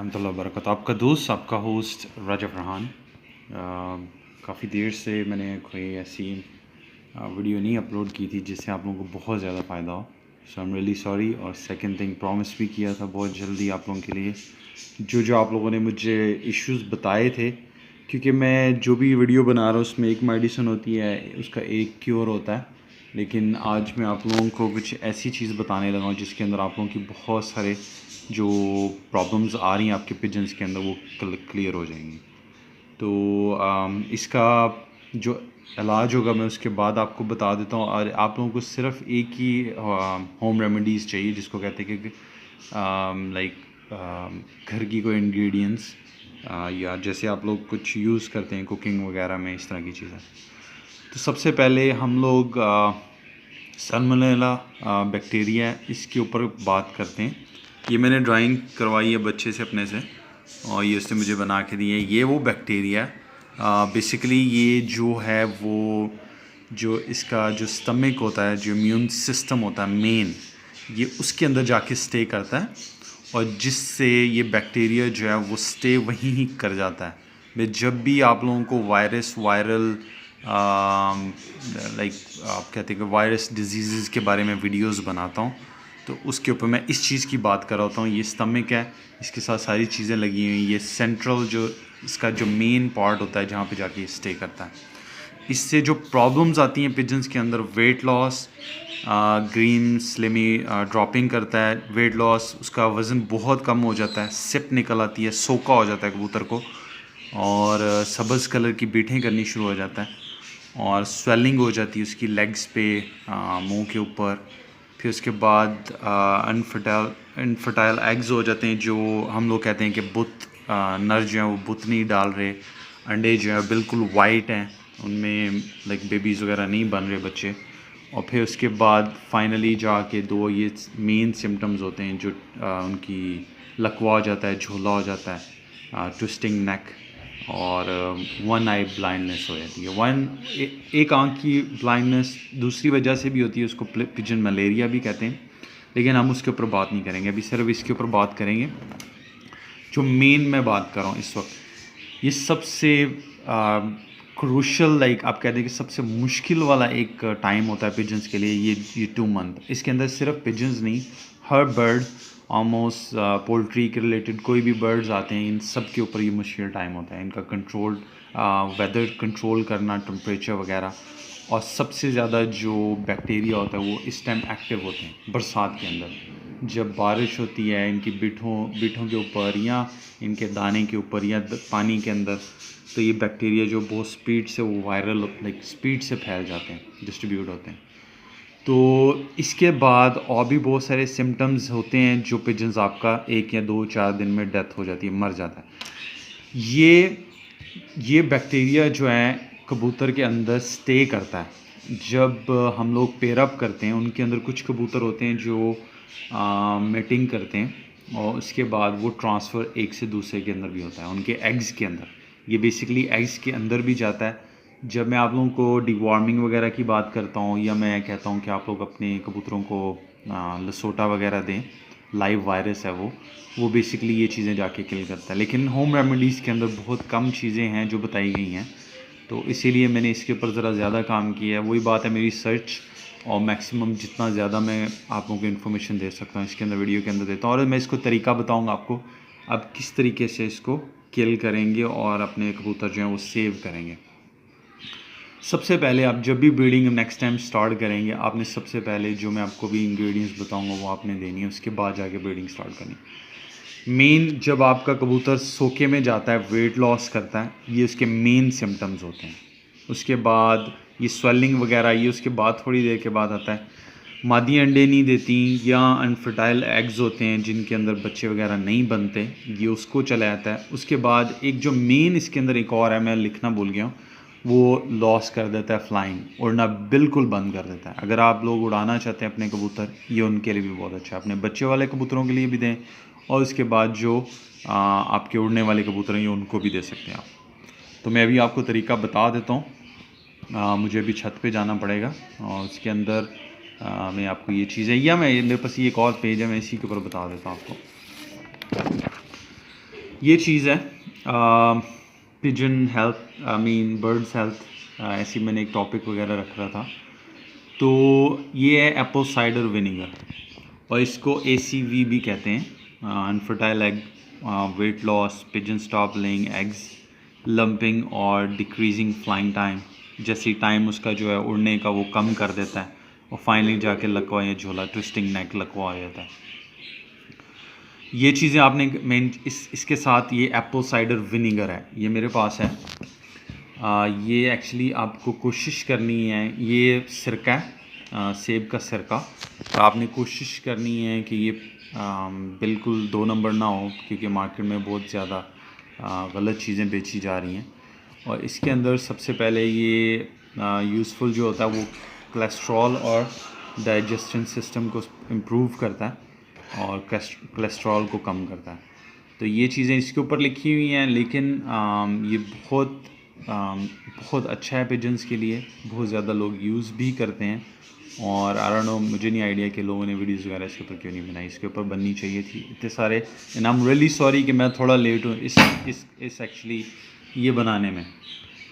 रहमतुल्लाहि व बरकातहू। आपका दोस्त, आपका होस्ट राजा फरहान। काफ़ी देर से मैंने कोई ऐसी वीडियो नहीं अपलोड की थी जिससे आप लोगों को बहुत ज़्यादा फ़ायदा हो। सो आई एम रियली सॉरी। और सेकंड थिंग, प्रॉमिस भी किया था बहुत जल्दी आप लोगों के लिए जो आप लोगों ने मुझे इश्यूज़ बताए थे, क्योंकि मैं जो भी वीडियो बना रहा हूँ उसमें एक मेडिसिन होती है, उसका एक क्योर होता है। लेकिन आज मैं आप लोगों को कुछ ऐसी चीज़ बताने लगा हूँ जिसके अंदर आप लोगों की बहुत सारे जो प्रॉब्लम्स आ रही हैं आपके पिजन्स के अंदर वो क्लियर हो जाएंगी। तो इसका जो इलाज होगा मैं उसके बाद आपको बता देता हूँ। और आप लोगों को सिर्फ एक ही होम रेमेडीज़ चाहिए जिसको कहते हैं कि लाइक घर की कोई इंग्रेडिएंट्स या जैसे आप लोग कुछ यूज़ करते हैं कुकिंग वगैरह में, इस तरह की चीज़ें। तो सबसे पहले हम लोग सल्मोनेला बैक्टीरिया, इसके ऊपर बात करते हैं। ये मैंने ड्राइंग करवाई है बच्चे से अपने से, और ये उसने मुझे बना के दी है। ये वो बैक्टीरिया बेसिकली ये जो है वो जो इसका जो स्टमक होता है, जो इम्यून सिस्टम होता है मेन, ये उसके अंदर जाके स्टे करता है, और जिससे ये बैक्टीरिया जो है वो स्टे वहीं ही कर जाता है। मैं जब भी आप लोगों को वायरल लाइक आप कहते हैं कि वायरस डिजीज़ के बारे में वीडियोस बनाता हूँ, तो उसके ऊपर मैं इस चीज़ की बात कर रहा होता हूँ। ये स्टमक है, इसके साथ सारी चीज़ें लगी हुई। ये सेंट्रल जो इसका जो मेन पार्ट होता है जहाँ पे जाके स्टे करता है। इससे जो प्रॉब्लम्स आती हैं पिजन्स के अंदर, weight loss, green slimy dropping करता है, वेट लॉस, उसका वज़न बहुत कम हो जाता है, सिप निकल आती है, सोका हो जाता है कबूतर को, और सब्ज़ कलर की बीटें करनी शुरू हो जाता है, और स्वेलिंग हो जाती है उसकी लेग्स पे, मुंह के ऊपर। फिर उसके बाद इनफर्टाइल एग्स हो जाते हैं, जो हम लोग कहते हैं कि नर जो हैं वो बुत नहीं डाल रहे, अंडे जो हैं बिल्कुल वाइट हैं, उनमें लाइक बेबीज़ वगैरह नहीं बन रहे बच्चे। और फिर उसके बाद फाइनली जाके दो ये मेन सिम्टम्स होते हैं जो उनकी लकवा हो जाता है, झोला हो जाता है, ट्विस्टिंग नेक, और वन आई ब्लाइंडनेस हो जाती है। एक आंख की ब्लाइंडनेस दूसरी वजह से भी होती है, उसको पिजन मलेरिया भी कहते हैं, लेकिन हम उसके ऊपर बात नहीं करेंगे अभी, सिर्फ इसके ऊपर बात करेंगे। जो मेन मैं बात कर रहा हूँ इस वक्त, ये सबसे क्रूशल, लाइक आप कहते हैं कि सबसे मुश्किल वाला एक टाइम होता है पिजन्स के लिए, ये 2 मंथ। इसके अंदर सिर्फ पिजन्स नहीं, हर बर्ड, ऑलमोस्ट पोल्ट्री के रिलेटेड कोई भी बर्ड्स आते हैं, इन सब के ऊपर ये मुश्किल टाइम होता है। इनका कंट्रोल, वेदर कंट्रोल करना, टेम्परेचर वगैरह, और सबसे ज़्यादा जो बैक्टीरिया होता है वो इस टाइम एक्टिव होते हैं बरसात के अंदर। जब बारिश होती है इनकी बिठों के ऊपर या इनके दाने के ऊपर या पानी के अंदर, तो ये बैक्टीरिया जो बहुत स्पीड से वो वायरल लाइक स्पीड से फैल जाते हैं, डिस्ट्रीब्यूट होते हैं। तो इसके बाद और भी बहुत सारे सिम्टम्स होते हैं जो पिजन्स आपका 1 या 2-4 दिन में डेथ हो जाती है, मर जाता है। ये बैक्टीरिया जो है कबूतर के अंदर स्टे करता है। जब हम लोग पेयर अप करते हैं, उनके अंदर कुछ कबूतर होते हैं जो मेटिंग करते हैं, और उसके बाद वो ट्रांसफ़र एक से दूसरे के अंदर भी होता है, उनके एग्स के अंदर। ये बेसिकली एग्स के अंदर भी जाता है। जब मैं आप लोगों को डिवॉर्मिंग वगैरह की बात करता हूँ, या मैं कहता हूँ कि आप लोग अपने कबूतरों को लसोटा वगैरह दें, लाइव वायरस है वो बेसिकली ये चीज़ें जाके किल करता है। लेकिन होम रेमेडीज़ के अंदर बहुत कम चीज़ें हैं जो बताई गई हैं, तो इसीलिए मैंने इसके ऊपर ज़रा ज़्यादा काम किया है। वही बात है, मेरी सर्च और मैक्सिमम जितना ज़्यादा मैं आप लोगों को इन्फॉर्मेशन दे सकता हूँ इसके अंदर, वीडियो के अंदर देता हूँ। और मैं इसको तरीका बताऊँगा आपको, आप किस तरीके से इसको किल करेंगे और अपने कबूतर जो हैं वो सेव करेंगे। सबसे पहले आप जब भी ब्रीडिंग नेक्स्ट टाइम स्टार्ट करेंगे, आपने सबसे पहले जो मैं आपको भी इंग्रेडिएंट्स बताऊंगा वो आपने देनी है, उसके बाद जाके ब्रीडिंग स्टार्ट करनी। मेन जब आपका कबूतर सोके में जाता है, वेट लॉस करता है, ये उसके मेन सिम्टम्स होते हैं। उसके बाद ये स्वेलिंग वगैरह, ये उसके बाद थोड़ी देर के बाद आता है। मादी अंडे नहीं देती, या अनफर्टाइल एग्स होते हैं जिनके अंदर बच्चे वगैरह नहीं बनते, ये उसको चला जाता है। उसके बाद एक जो मेन इसके अंदर एक और है, मैं लिखना भूल गया हूँ, वो लॉस कर देता है फ्लाइंग, उड़ना बिल्कुल बंद कर देता है। अगर आप लोग उड़ाना चाहते हैं अपने कबूतर, ये उनके लिए भी बहुत अच्छा है, अपने बच्चे वाले कबूतरों के लिए भी दें, और उसके बाद जो आपके उड़ने वाले कबूतर हैं उनको भी दे सकते हैं आप। तो मैं अभी आपको तरीका बता देता हूँ। मुझे अभी छत पे जाना पड़ेगा, और उसके अंदर मैं आपको ये चीज़ें, या मेरे पास ये एक और पेज है, मैं इसी के ऊपर बता देता हूँ आपको। ये चीज़ है pigeon health, I mean birds health, ऐसी मैंने एक टॉपिक वगैरह रख रहा था। तो ये है एप्पल साइडर विनेगर, और इसको ACV भी कहते हैं, unfertile egg, weight loss, pigeon stop laying eggs, lumping और डिक्रीजिंग फ्लाइंग टाइम। जैसे टाइम उसका जो है उड़ने का वो कम कर देता है, और फाइनली जाके लकवा या झोला, ट्विस्टिंग नेक लकवा आ जाता है। ये चीज़ें आपने मेन इसके साथ ये एप्पल साइडर विनेगर है, ये मेरे पास है। ये एक्चुअली आपको कोशिश करनी है, ये सिरका है, सेब का सिरका। तो आपने कोशिश करनी है कि ये बिल्कुल 2 नंबर ना हो, क्योंकि मार्केट में बहुत ज़्यादा गलत चीज़ें बेची जा रही हैं। और इसके अंदर सबसे पहले ये यूज़फुल जो होता है वो कोलेस्ट्रॉल और डाइजेशन सिस्टम को इम्प्रूव करता है और कोलेस्ट्रॉल को कम करता है। तो ये चीज़ें इसके ऊपर लिखी हुई हैं, लेकिन ये बहुत अच्छा है पिजन्स के लिए, बहुत ज़्यादा लोग यूज़ भी करते हैं। और आई डोंट नो, मुझे नहीं आइडिया कि लोगों ने वीडियोज़ वगैरह इसके ऊपर क्यों नहीं बनाई। इसके ऊपर बननी चाहिए थी इतने सारे, and I am really sorry कि मैं थोड़ा लेट हूँ इस एक्चुअली ये बनाने में।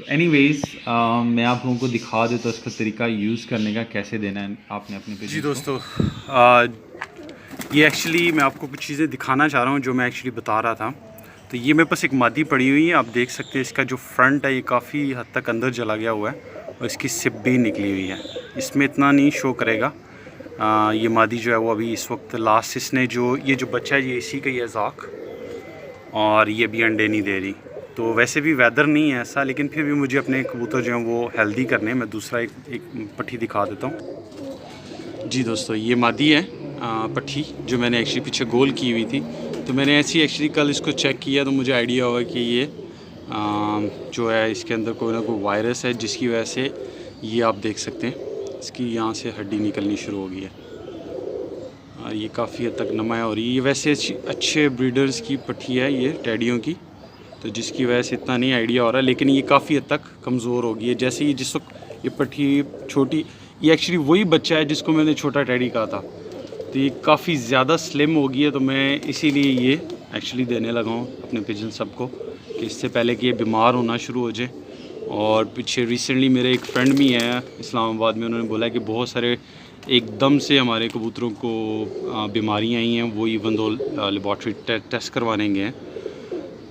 एनीवेज़ मैं आप लोगों को दिखा देता हूँ इसका तरीका यूज़ करने का, कैसे देना है आपने अपने पिजन। जी दोस्तों, ये एक्चुअली मैं आपको कुछ चीज़ें दिखाना चाह रहा हूँ जो मैं एक्चुअली बता रहा था। तो ये मेरे पास एक मादी पड़ी हुई है, आप देख सकते हैं। इसका जो फ्रंट है ये काफ़ी हद तक अंदर चला गया हुआ है, और इसकी सिप भी निकली हुई है। इसमें इतना नहीं शो करेगा। ये मादी जो है वो अभी इस वक्त लास्ट, इसने जो ये जो बच्चा है ये इसी का ही है ज़ाक, और ये भी अंडे नहीं दे रही। तो वैसे भी वेदर नहीं है ऐसा, लेकिन फिर भी मुझे अपने कबूतर जो हैं वो हेल्दी करने। मैं दूसरा एक पट्टी दिखा देता हूँ। जी दोस्तों, ये मादी है पट्टी, जो मैंने एक्चुअली पीछे गोल की हुई थी। तो मैंने ऐसी एक्चुअली कल इसको चेक किया, तो मुझे आइडिया हुआ कि ये जो है इसके अंदर कोई ना कोई वायरस है, जिसकी वजह से ये आप देख सकते हैं इसकी यहाँ से हड्डी निकलनी शुरू हो गई है, और ये काफ़ी हद तक नमा हो रही है। ये वैसे अच्छे ब्रीडर्स की पट्टी है ये, टेडियों की, तो जिसकी वजह से इतना नहीं आइडिया हो रहा है, लेकिन ये काफ़ी हद तक कमज़ोर हो गई है। जैसे ये जिस वक्त ये पट्टी छोटी, ये एक्चुअली वही बच्चा है जिसको मैंने छोटा टेडी कहा था। तो ये काफ़ी ज़्यादा स्लिम हो गई है, तो मैं इसीलिए ये एक्चुअली देने लगा हूँ अपने पिजन सबको, कि इससे पहले कि ये बीमार होना शुरू हो जाए। और पीछे रिसेंटली मेरे एक फ्रेंड भी हैं इस्लामाबाद में, उन्होंने बोला कि बहुत सारे एकदम से हमारे कबूतरों को बीमारियाँ आई हैं, वो इवन दो लेबॉर्ट्री टेस्ट करवाने गए हैं,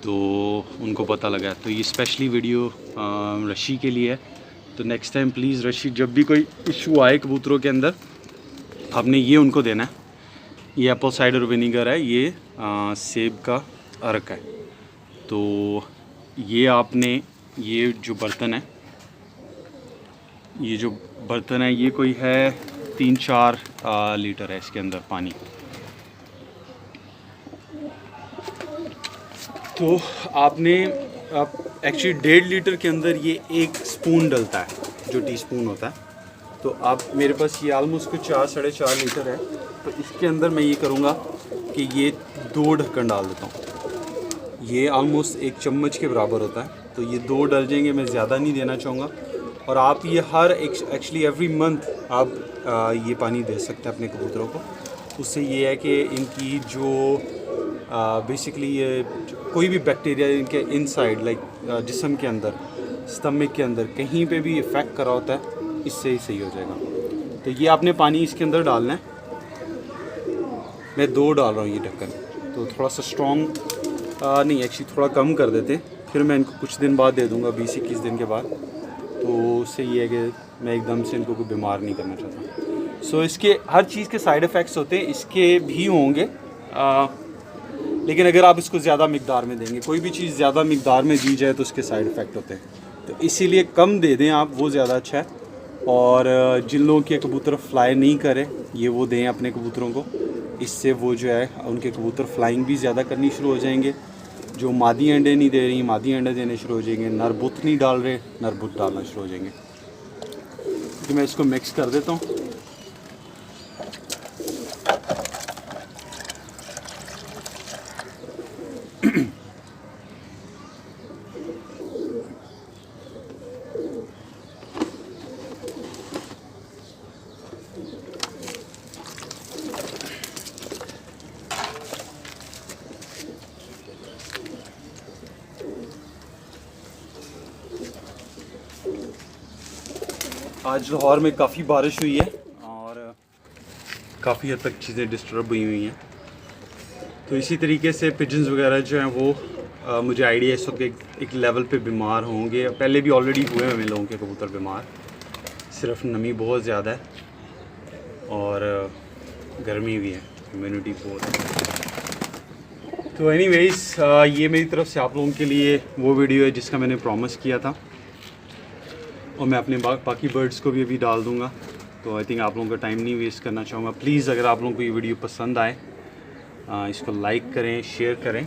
तो उनको पता लगा। तो ये स्पेशली वीडियो रशी के लिए है। तो नेक्स्ट टाइम प्लीज़ रशी, जब भी कोई इशू आए कबूतरों के अंदर, आपने ये उनको देना है। ये एप्पल साइडर विनेगर है, ये सेब का अर्क है। तो ये आपने, ये जो बर्तन है, ये कोई है 3-4 लीटर है इसके अंदर पानी। तो आपने एक्चुअली 1.5 लीटर के अंदर ये 1 स्पून डलता है, जो टीस्पून होता है। तो आप, मेरे पास ये आलमोस्ट कुछ 4-4.5 लीटर है। तो इसके अंदर मैं ये करूँगा कि ये 2 ढक्कन डाल देता हूँ। ये आलमोस्ट 1 चम्मच के बराबर होता है, तो ये 2 डल जाएंगे, मैं ज़्यादा नहीं देना चाहूँगा। और आप ये हर एक्चुअली एवरी मंथ आप ये पानी दे सकते हैं अपने कबूतरों को। उससे ये है कि इनकी जो बेसिकली ये कोई भी बैक्टीरिया इनके इनसाइड, लाइक जिस्म के अंदर, स्टमक के अंदर कहीं पे भी इफ़ेक्ट करा होता है, इससे ही सही हो जाएगा। तो ये आपने पानी इसके अंदर डालना है। मैं 2 डाल रहा हूँ ये ढक्कन, तो थोड़ा सा स्ट्रॉन्ग नहीं, एक्चुअली थोड़ा कम कर देते, फिर मैं इनको कुछ दिन बाद दे दूँगा, 20-21 दिन के बाद। तो उससे ये है कि मैं एकदम से इनको कोई बीमार नहीं करना चाहता। सो इसके हर चीज़ के साइड इफ़ेक्ट्स होते हैं, इसके भी होंगे, लेकिन अगर आप इसको ज़्यादा मिकदार में देंगे, कोई भी चीज़ ज़्यादा मिकदार में दी जाए तो उसके साइड इफ़ेक्ट होते हैं। तो इसीलिए कम दे दें आप, वो ज़्यादा अच्छा है। और जिन लोगों के कबूतर फ्लाई नहीं करें, ये वो दें अपने कबूतरों को। इससे वो जो है उनके कबूतर फ्लाइंग भी ज़्यादा करनी शुरू हो जाएंगे। जो मादी अंडे नहीं दे रही, मादी अंडे देने शुरू हो जाएंगे। नर बुत नहीं डाल रहे, नर बुत डालना शुरू हो जाएंगे। तो मैं इसको मिक्स कर देता हूँ। आज लाहौर में काफ़ी बारिश हुई है और काफ़ी हद तक चीज़ें डिस्टर्ब हुई हैं। तो इसी तरीके से पिजन्स वगैरह जो हैं वो मुझे आइडिया इस वक्त एक लेवल पे बीमार होंगे। पहले भी ऑलरेडी हुए हैं लोगों के कबूतर बीमार, सिर्फ नमी बहुत ज़्यादा है और गर्मी भी है, ह्यूमिडिटी बहुत है। तो एनीवेज़ ये मेरी तरफ से आप लोगों के लिए वो वीडियो है जिसका मैंने प्रॉमिस किया था और मैं अपने बाकी बर्ड्स को भी अभी डाल दूँगा। तो आई थिंक आप लोगों का टाइम नहीं वेस्ट करना चाहूँगा। प्लीज़ अगर आप लोगों को ये वीडियो पसंद आए इसको लाइक करें, शेयर करें